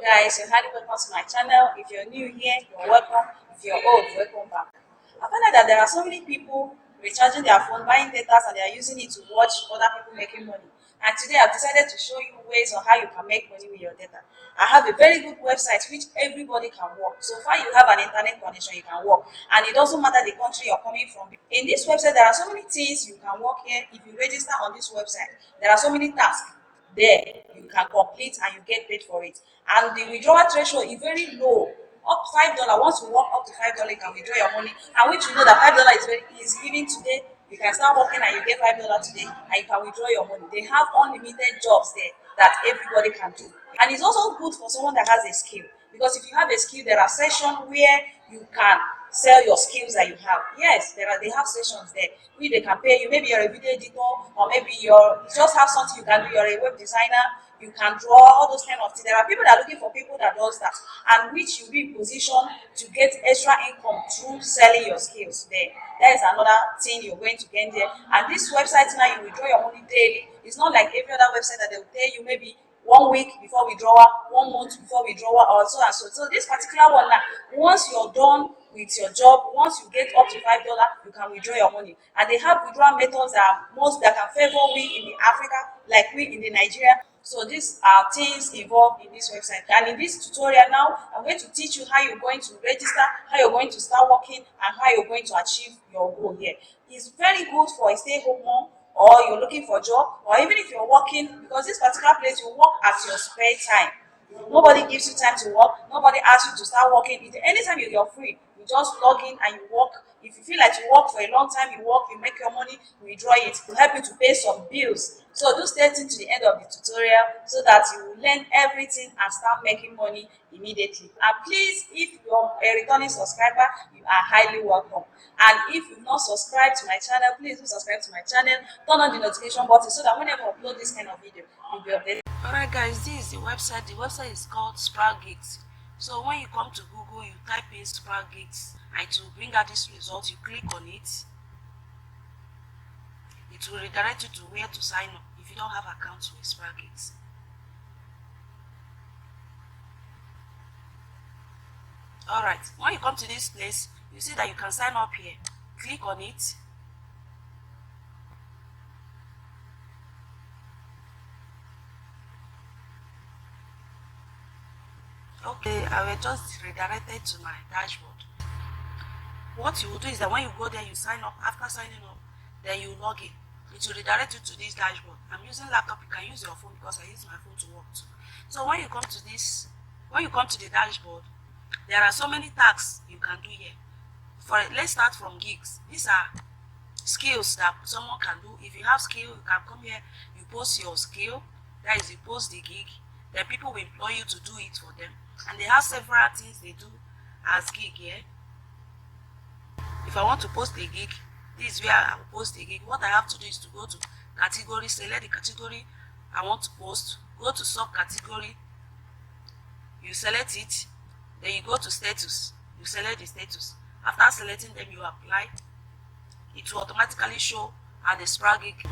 guys, you're highly welcome to my channel. If you're new here, you're welcome. If you're old, welcome back. I found out that there are so many people recharging their phone, buying data, and they are using it to watch other people making money. And today I've decided to show you ways on how you can make money with your data. I have a very good website which everybody can work. So far you have an internet connection, you can work. And it doesn't matter the country you're coming from. In this website, there are so many things you can work here. If you register on this website, there are so many tasks there you can complete and you get paid for it. And the withdrawal threshold is very low, up to $5. Once you work up to $5, you can withdraw your money, and which you know that $5 is very easy. Even today you can start working and you get $5 today and you can withdraw your money. They have unlimited jobs there that everybody can do, and it's also good for someone that has a skill, because if you have a skill, there are sessions where you can sell your skills that you have. Yes, they have sessions there where they can pay you. Maybe you're a video editor, or maybe you just have something you can do. You're a web designer, you can draw, all those kind of things. There are people that are looking for people that does that, and which you'll be in position to get extra income through selling your skills there. That is another thing you're going to get there. And this website now, you withdraw your money daily. It's not like every other website that they will tell you maybe 1 week before withdrawal, 1 month before withdrawal, or so and so. So this particular one now, once you're done with your job, once you get up to $5, you can withdraw your money. And they have withdrawal methods that can favor we in the Africa, like we in the Nigeria. So these are things involved in this website. And in this tutorial now, I'm going to teach you how you're going to register, how you're going to start working, and how you're going to achieve your goal here. It's very good for a stay-home mom, or you're looking for a job, or even if you're working, because this particular place you work at your spare time. Nobody gives you time to work. Nobody asks you to start working. Anytime you're free, you just log in and you work. If you feel like you work for a long time, you work, you make your money, you withdraw it. It will help you to pay some bills. So do stay tuned to the end of the tutorial so that you will learn everything and start making money immediately. And please, if you're a returning subscriber, you are highly welcome. And if you've not subscribed to my channel, please do subscribe to my channel. Turn on the notification button so that whenever I upload this kind of video, you'll be updated. Alright guys, this is the website. The website is called Sproutgigs. So when you come to Google, you type in Sproutgigs and it will bring out this result. You click on it. It will redirect you to where to sign up if you don't have accounts with Sproutgigs. Alright, when you come to this place, you see that you can sign up here. Click on it. Okay, I will just redirected to my dashboard. What you will do is that when you go there, you sign up. After signing up, then you log in. It will redirect you to this dashboard. I'm using laptop. You can use your phone because I use my phone to work too. So when you come to the dashboard, there are so many tasks you can do here. Let's start from gigs. These are skills that someone can do. If you have skill, you can come here, you post your skill. That is, you post the gig. Then people will employ you to do it for them. And they have several things they do as gig here. If I want to post a gig, this is where I will post a gig. What I have to do is to go to category, select the category I want to post, go to subcategory, you select it, then you go to status, you select the status. After selecting them, you apply. It will automatically show at the Sproutgigs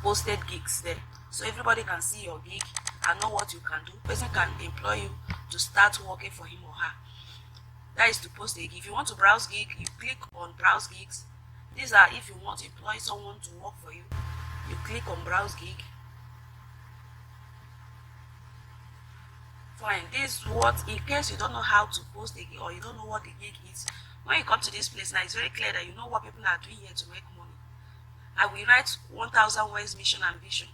posted gigs there. So everybody can see your gig and know what you can do. The person can employ you to start working for him or her. That is to post a gig. If you want to browse gig, you click on browse gigs. These are if you want to employ someone to work for you. You click on browse gig. Fine. This is what, in case you don't know how to post a gig or you don't know what the gig is, when you come to this place now, it's very clear that you know what people are doing here to make money. I will write 1,000 words mission and vision.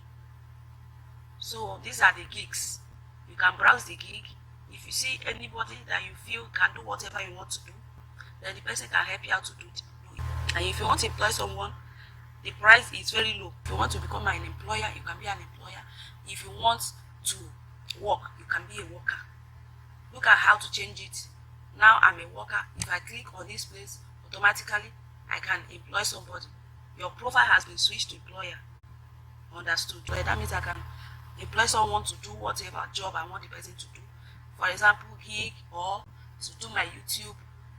So these are the gigs. You can browse the gig. If you see anybody that you feel can do whatever you want to do, then the person can help you out to do it. And if you want to employ someone, the price is very low. If you want to become an employer, you can be an employer. If you want to work, you can be a worker. Look at how to change it. Now I'm a worker. If I click on this place, automatically I can employ somebody. Your profile has been switched to employer. Understood? That means I can employ someone to do whatever job I want the person to do. For example, gig, or to do my YouTube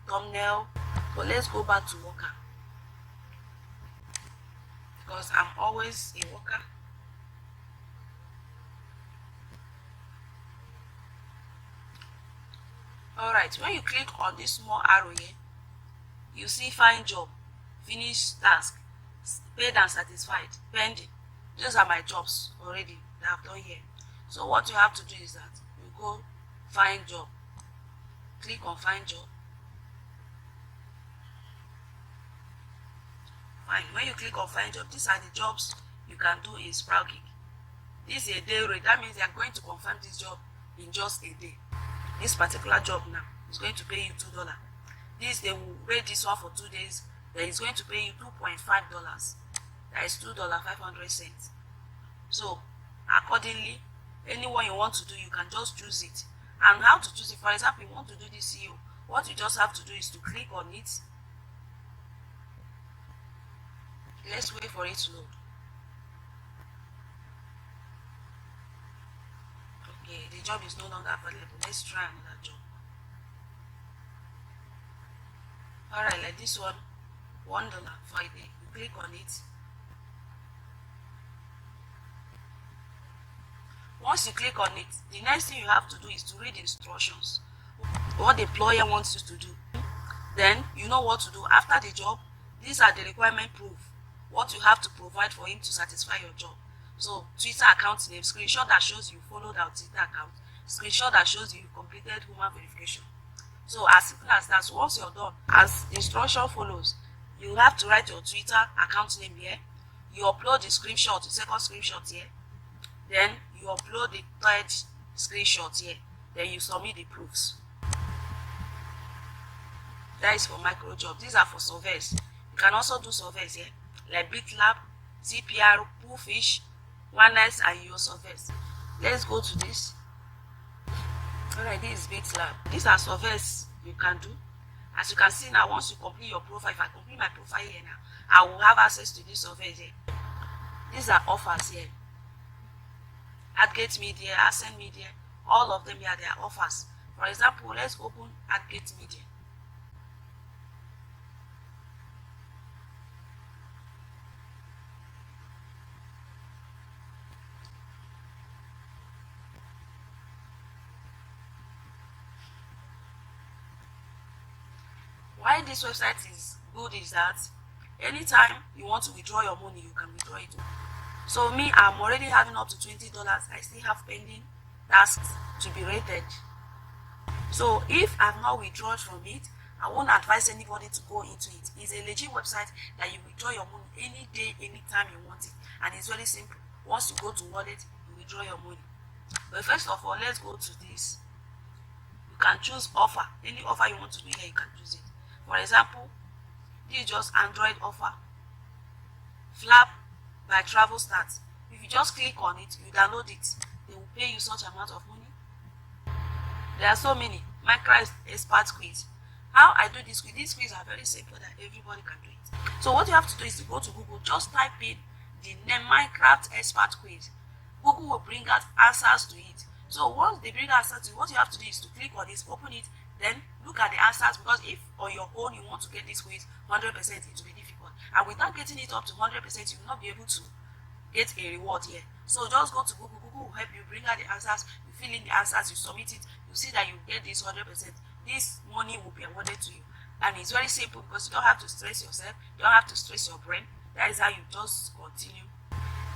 thumbnail. But let's go back to worker, because I'm always a worker. All right, when you click on this small arrow here, you see find job, finish task, paid and satisfied, pending. Those are my jobs already that I've done here. So what you have to do is that you go find job, click on find job. Fine. When you click on find job, these are the jobs you can do in Sproutgigs. This is a day rate. That means they are going to confirm this job in just a day. This particular job now is going to pay you $2. This, they will rate this one for 2 days. Then it's going to pay you $2.5. That is $2.500. So accordingly, anyone you want to do, you can just choose it. And how to choose it? For example, you want to do the CEO. What you just have to do is to click on it. Let's wait for it to load. Okay, the job is no longer available. Let's try another job. Alright, like this one, $1 for a day. You click on it. Once you click on it, the next thing you have to do is to read instructions. What the employer wants you to do. Then you know what to do after the job. These are the requirement proof. What you have to provide for him to satisfy your job. So Twitter account name, screenshot that shows you followed our Twitter account, screenshot that shows you completed human verification. So as simple as that. So once you're done, as the instruction follows, you have to write your Twitter account name here. You upload the screenshot, the second screenshot here. Then you upload the third screenshot here. Then you submit the proofs. That is for micro jobs. These are for surveys. You can also do surveys here, like BitLab, CPR, Poolfish, OneNet, and your surveys. Let's go to this. Alright, this is BitLab. These are surveys you can do. As you can see now, once you complete your profile, if I complete my profile here now, I will have access to this surveys here. These are offers here. AdGate Media, Ascend Media, all of them here, they are offers. For example, let's open AdGate Media. Why this website is good is that anytime you want to withdraw your money, you can withdraw it. So me, I'm already having up to $20. I still have pending tasks to be rated. So if I've not withdrawn from it, I won't advise anybody to go into it. It's a legit website that you withdraw your money any day, anytime you want it. And it's very simple. Once you go to wallet, you withdraw your money. But first of all, let's go to this. You can choose offer. Any offer you want to do here, you can choose it. For example, this is just Android offer. Flap by Travel Start. If you just click on it, you download it, they will pay you such amount of money. There are so many. Minecraft expert quiz. How I do this quiz? These quiz are very simple that everybody can do it. So what you have to do is to go to Google, just type in the name Minecraft expert quiz. Google will bring out answers to it. So once they bring answers to it, what you have to do is to click on this, open it, then look at the answers, because if on your own you want to get this quiz 100%, it will be difficult. And without getting it up to 100%, you will not be able to get a reward here. So just go to Google. Google will help you bring out the answers. You fill in the answers, you submit it, you see that you get this 100%. This money will be awarded to you. And it's very simple because you don't have to stress yourself, you don't have to stress your brain. That is how you just continue.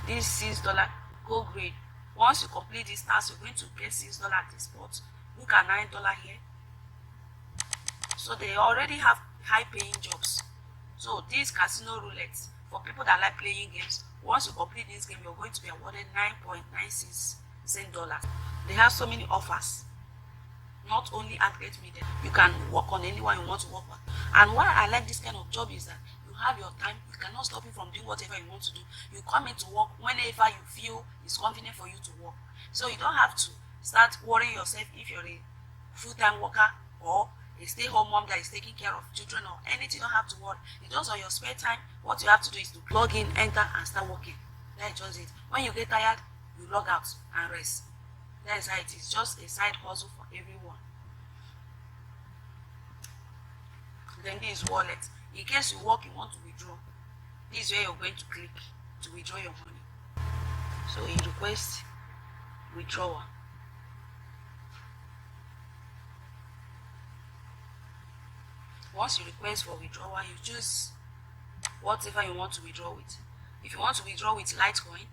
This $6 go grade. Once you complete this task, you're going to get $6 at the spot. Look at $9 here. So they already have high paying jobs. So this casino roulette, for people that like playing games, once you complete this game, you're going to be awarded $9.96. They have so many offers. Not only AdGate Media, you can work on anyone you want to work on. And why I like this kind of job is that you have your time, you cannot stop you from doing whatever you want to do. You come into work whenever you feel it's convenient for you to work. So you don't have to start worrying yourself if you're a full-time worker or a stay-home mom that is taking care of children or anything. You don't have to worry. It's just on your spare time. What you have to do is to plug in, enter, and start working. That is just it. When you get tired, you log out and rest. That is how it is. Just a side hustle for everyone. Then this is wallet. In case you work, you want to withdraw, this is where you're going to click to withdraw your money. So you request withdrawal. Once you request for withdrawal, you choose whatever you want to withdraw with. If you want to withdraw with Litecoin,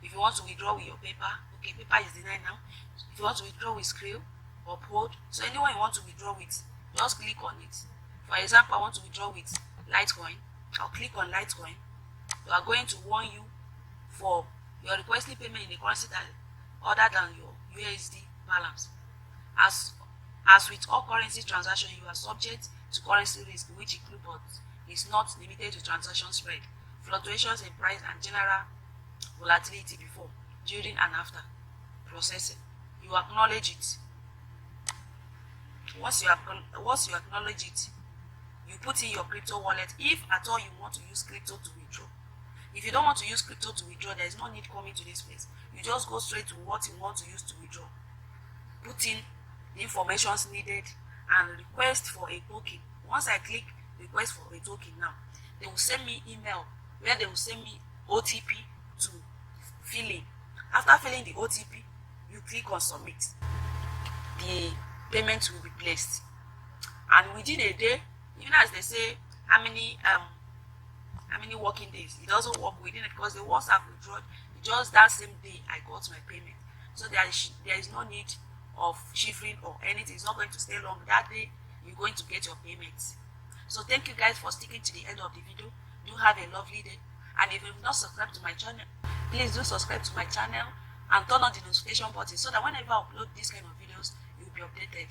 if you want to withdraw with your paper, okay, paper is denied now. If you want to withdraw with Skrill or Pod, so anyone you want to withdraw with, just click on it. For example, I want to withdraw with Litecoin. I'll click on Litecoin. You are going to warn you for your requesting payment in a currency that other than your USD balance. As with all currency transactions, you are subject to currency risk, which include but is not limited to transaction spread, fluctuations in price, and general volatility before, during, and after processing. You acknowledge it. Once you acknowledge it, you put in your crypto wallet if at all you want to use crypto to withdraw. If you don't want to use crypto to withdraw, there is no need coming to this place. You just go straight to what you want to use to withdraw. Put in the information needed and request for a token. Once I click request for a token now, they will send me email where they will send me OTP to fill in. After filling the OTP, you click on submit. The payment will be placed, and within a day, even as they say how many working days, it doesn't work within it, because the ones I've withdrawn, just that same day I got my payment. So there is no need of shivering or anything. It's not going to stay long. That day you're going to get your payments. So thank you guys for sticking to the end of the video. Do have a lovely day, and if you've not subscribed to my channel, please do subscribe to my channel and turn on the notification button so that whenever I upload this kind of videos, you'll be updated.